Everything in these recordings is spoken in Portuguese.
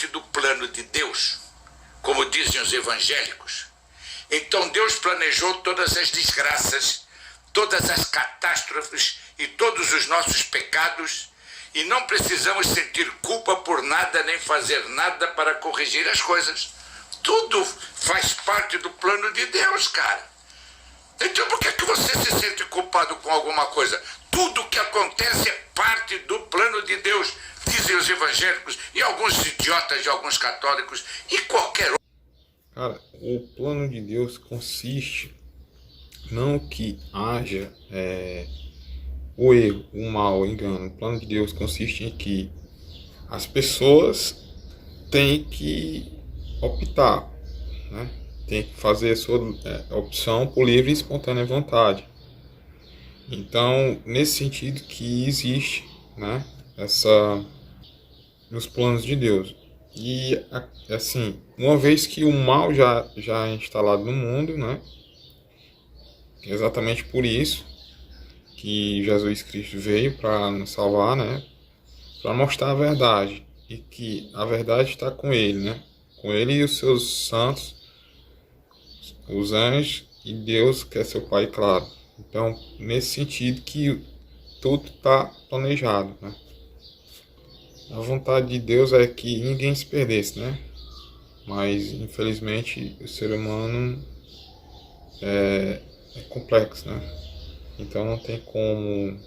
parte do plano de Deus, como dizem os evangélicos, então Deus planejou todas as desgraças, todas as catástrofes e todos os nossos pecados, e não precisamos sentir culpa por nada nem fazer nada para corrigir as coisas. Tudo faz parte do plano de Deus, cara. Então por que você se sente culpado com alguma coisa? Tudo que acontece é parte do plano de Deus, dizem os evangélicos e alguns idiotas e alguns católicos e qualquer outro. Cara, o plano de Deus consiste não que haja o erro, o mal, o engano. O plano de Deus consiste em que as pessoas têm que optar, né? Tem que fazer a sua opção por livre e espontânea vontade. Então, nesse sentido que existe, né, nos planos de Deus. E assim, uma vez que o mal já é instalado no mundo, né, exatamente por isso que Jesus Cristo veio para nos salvar, né, para mostrar a verdade, e que a verdade está com ele, né, com ele e os seus santos, os anjos, e Deus, que é seu Pai, claro. Então, nesse sentido que tudo está planejado, né? A vontade de Deus é que ninguém se perdesse, né? Mas, infelizmente, o ser humano é complexo, né? Então, não tem como,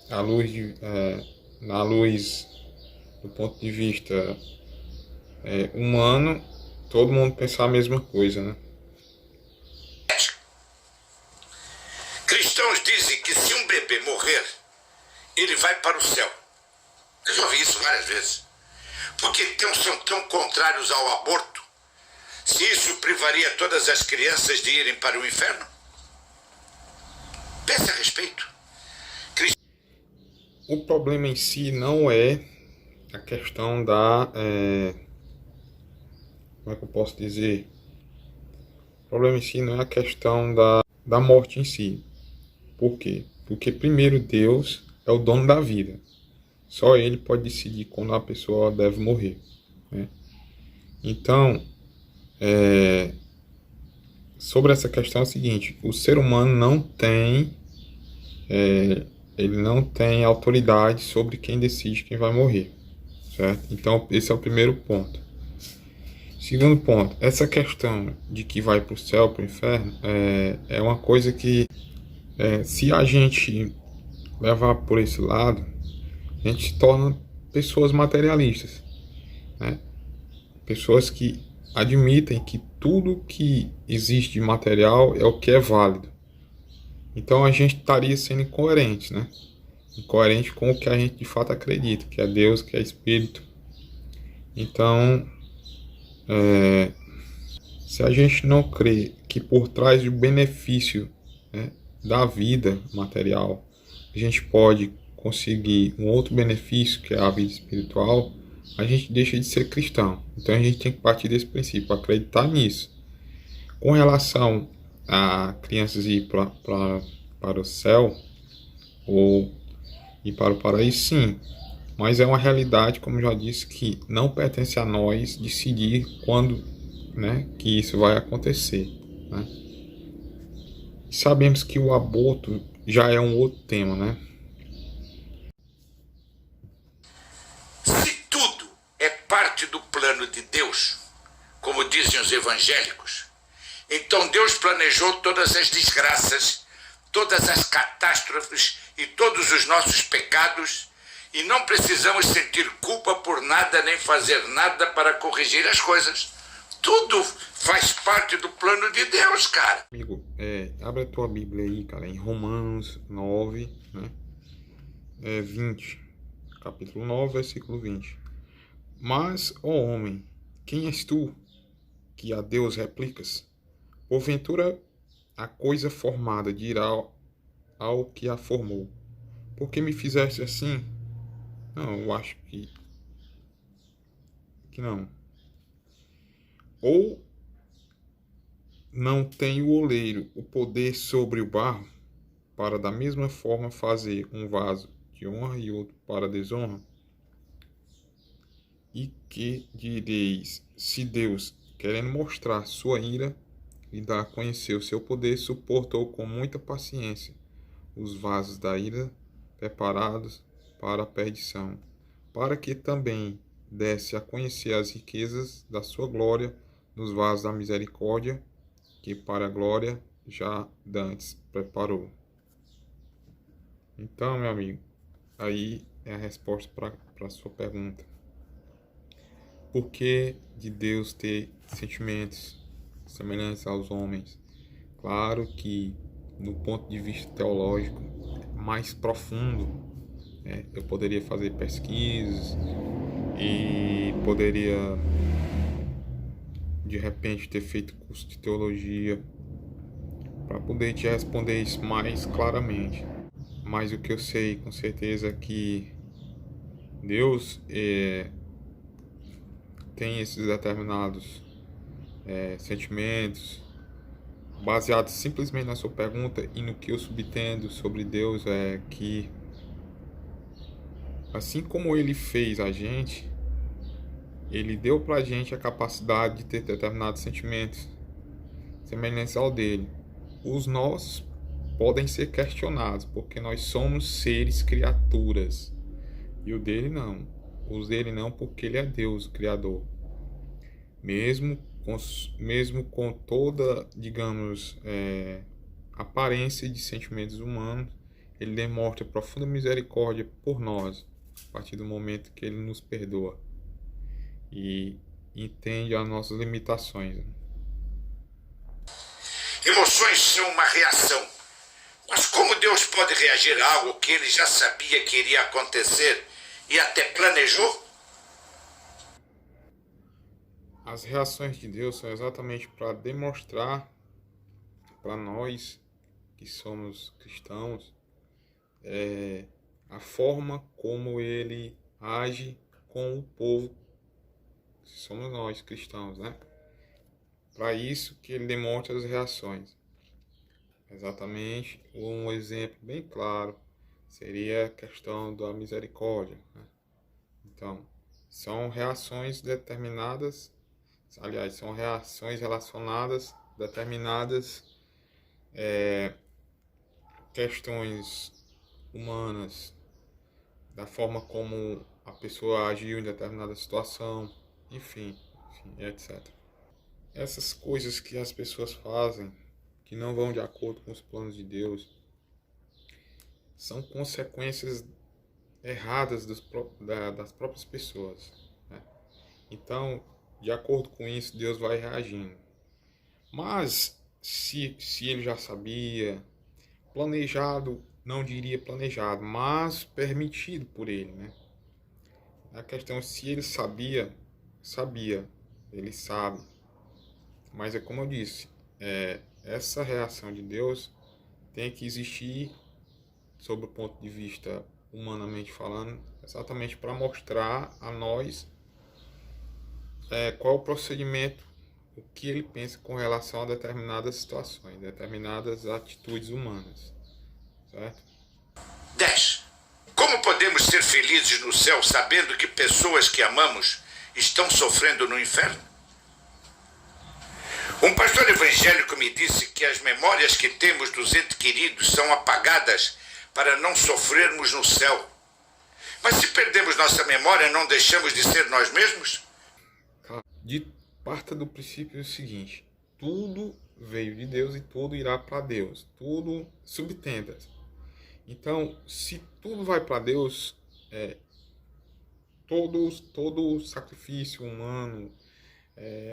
na luz do ponto de vista humano, todo mundo pensar a mesma coisa, né? Cristãos dizem que se um bebê morrer, ele vai para o céu. Eu já ouvi isso várias vezes. Porque são tão contrários ao aborto. Se isso privaria todas as crianças de irem para o inferno? Pense a respeito. O problema em si não é a questão da... como é que eu posso dizer? O problema em si não é a questão da morte em si. Por quê? Porque primeiro Deus é o dono da vida. Só Ele pode decidir quando a pessoa deve morrer, né? Então, sobre essa questão é o seguinte: o ser humano não tem, ele não tem autoridade sobre quem decide quem vai morrer, certo? Então, esse é o primeiro ponto. Segundo ponto, essa questão de que vai para o céu, para o inferno, é uma coisa que, se a gente levar por esse lado, a gente se torna pessoas materialistas, né? Pessoas que admitem que tudo que existe de material é o que é válido. Então a gente estaria sendo incoerente, né? Incoerente com o que a gente de fato acredita, que é Deus, que é Espírito. Então, se a gente não crê que por trás do benefício, né, da vida material, a gente pode conseguir um outro benefício, que é a vida espiritual, a gente deixa de ser cristão. Então a gente tem que partir desse princípio, acreditar nisso. Com relação a crianças ir para o céu ou ir para o paraíso, sim. Mas é uma realidade, como já disse, que não pertence a nós decidir quando, né, que isso vai acontecer, né? Sabemos que o aborto já é um outro tema, né? Se tudo é parte do plano de Deus, como dizem os evangélicos, então Deus planejou todas as desgraças, todas as catástrofes e todos os nossos pecados, e não precisamos sentir culpa por nada nem fazer nada para corrigir as coisas. Tudo faz parte do plano de Deus, cara. Amigo, abre a tua Bíblia aí, cara, em Romanos 9, né? 20, capítulo 9, versículo 20. Mas, ó homem, quem és tu, que a Deus replicas? Porventura, a coisa formada dirá ao que a formou: por que me fizeste assim? Não, eu acho que não. Ou não tem o oleiro o poder sobre o barro, para da mesma forma fazer um vaso de honra e outro para desonra? E que direis, se Deus, querendo mostrar sua ira e dar a conhecer o seu poder, suportou com muita paciência os vasos da ira preparados para a perdição, para que também desse a conhecer as riquezas da sua glória nos vasos da misericórdia, que para a glória já dantes preparou. Então, meu amigo, aí é a resposta para a sua pergunta. Por que de Deus ter sentimentos semelhantes aos homens? Claro que, no ponto de vista teológico, mais profundo, eu poderia fazer pesquisas e poderia, de repente, ter feito curso de teologia para poder te responder isso mais claramente. Mas o que eu sei com certeza é que Deus tem esses determinados sentimentos, baseados simplesmente na sua pergunta, e no que eu subtendo sobre Deus é que, assim como Ele fez a gente, Ele deu pra gente a capacidade de ter determinados sentimentos semelhantes ao dele. Os nossos podem ser questionados, porque nós somos seres, criaturas, e o dele não. Os dele não, porque ele é Deus, o Criador. Mesmo com toda, digamos, aparência de sentimentos humanos, ele demonstra profunda misericórdia por nós, a partir do momento que ele nos perdoa e entende as nossas limitações. Emoções são uma reação. Mas como Deus pode reagir a algo que ele já sabia que iria acontecer e até planejou? As reações de Deus são exatamente para demonstrar para nós que somos cristãos a forma como ele age com o povo, que somos nós cristãos, né? Para isso que ele demonstra as reações. Exatamente, um exemplo bem claro seria a questão da misericórdia, né? Então, são reações determinadas, aliás, são reações relacionadas a determinadas questões humanas, da forma como a pessoa agiu em determinada situação, enfim, etc. Essas coisas que as pessoas fazem, que não vão de acordo com os planos de Deus, são consequências erradas das próprias pessoas, né? Então, de acordo com isso, Deus vai reagindo. Mas, se ele já sabia, planejado, não diria planejado, mas permitido por ele, né? A questão é se ele sabia, ele sabe. Mas é como eu disse, essa reação de Deus tem que existir sob o ponto de vista humanamente falando, exatamente para mostrar a nós qual é o procedimento, o que ele pensa com relação a determinadas situações, determinadas atitudes humanas, certo? 10. Como podemos ser felizes no céu sabendo que pessoas que amamos estão sofrendo no inferno? Um pastor evangélico me disse que as memórias que temos dos entes queridos são apagadas para não sofrermos no céu. Mas se perdemos nossa memória, não deixamos de ser nós mesmos? Parta do princípio seguinte: tudo veio de Deus e tudo irá para Deus. Tudo subtenda. Então, se tudo vai para Deus, todo sacrifício humano,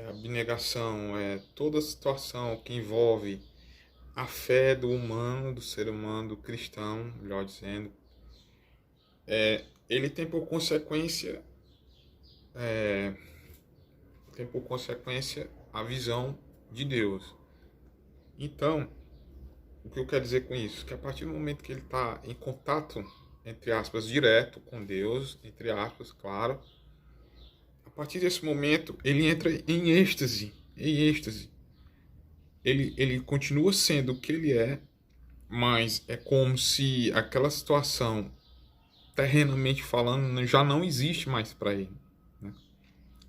abnegação, toda situação que envolve a fé do humano, do ser humano, do cristão, melhor dizendo, ele tem por consequência a visão de Deus. Então, o que eu quero dizer com isso? Que a partir do momento que ele está em contato, entre aspas, direto com Deus, entre aspas, claro, a partir desse momento ele entra em êxtase. Ele continua sendo o que ele é, mas é como se aquela situação, terrenamente falando, já não existe mais para ele, né?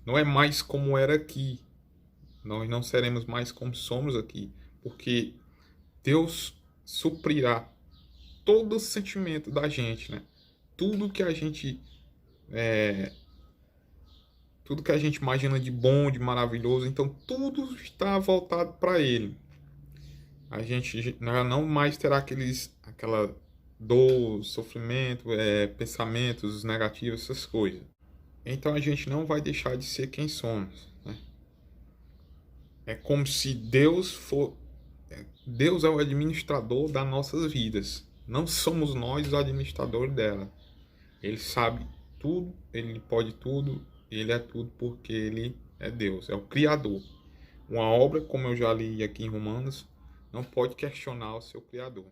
Não é mais como era aqui. Nós não seremos mais como somos aqui, porque Deus suprirá todo o sentimento da gente, né? Tudo que a gente tudo que a gente imagina de bom, de maravilhoso, então tudo está voltado para Ele. A gente não mais terá aquela dor, sofrimento, pensamentos negativos, essas coisas. Então a gente não vai deixar de ser quem somos, né? É como se Deus é o administrador das nossas vidas. Não somos nós os administradores dela. Ele sabe tudo, ele pode tudo, ele é tudo porque ele é Deus, é o Criador. Uma obra, como eu já li aqui em Romanos, não pode questionar o seu Criador.